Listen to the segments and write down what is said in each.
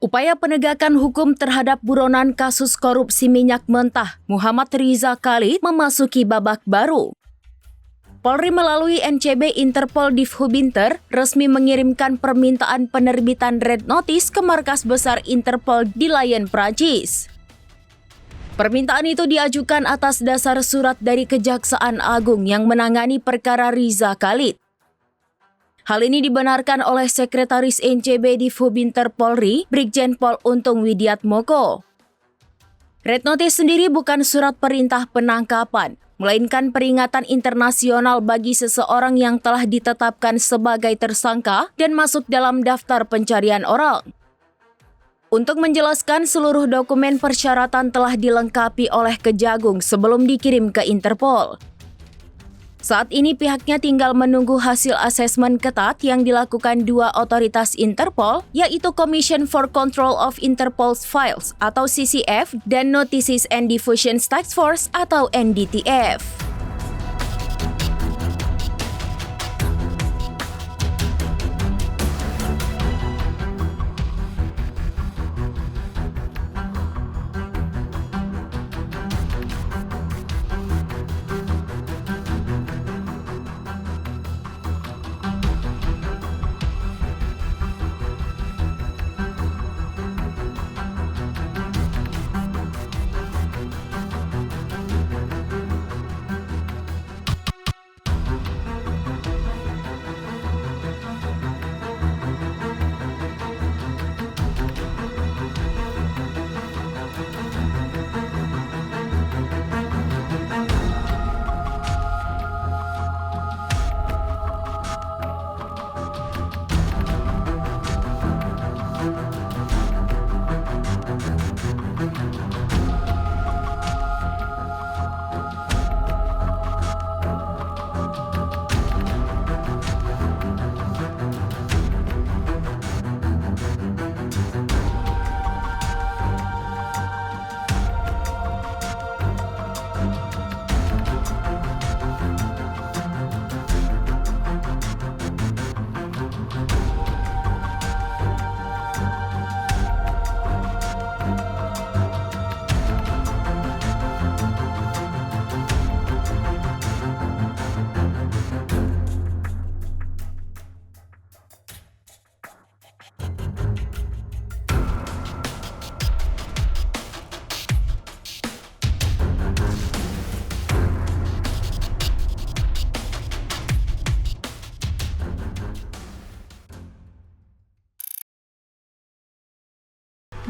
Upaya penegakan hukum terhadap buronan kasus korupsi minyak mentah Muhammad Riza Khalid memasuki babak baru. Polri melalui NCB Interpol Divhubinter resmi mengirimkan permintaan penerbitan Red Notice ke markas besar Interpol di Lyon, Prancis. Permintaan itu diajukan atas dasar surat dari Kejaksaan Agung yang menangani perkara Riza Khalid. Hal ini dibenarkan oleh Sekretaris NCB Divhubinter Polri, Brigjen Pol Untung Widiatmoko. Red Notice sendiri bukan surat perintah penangkapan, melainkan peringatan internasional bagi seseorang yang telah ditetapkan sebagai tersangka dan masuk dalam daftar pencarian orang. Untuk menjelaskan, seluruh dokumen persyaratan telah dilengkapi oleh Kejagung sebelum dikirim ke Interpol. Saat ini pihaknya tinggal menunggu hasil asesmen ketat yang dilakukan dua otoritas Interpol, yaitu Commission for Control of Interpol's Files atau CCF dan Notices and Diffusions Task Force atau NDTF.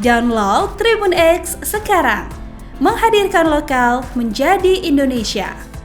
Download Tribun X sekarang, menghadirkan lokal menjadi Indonesia.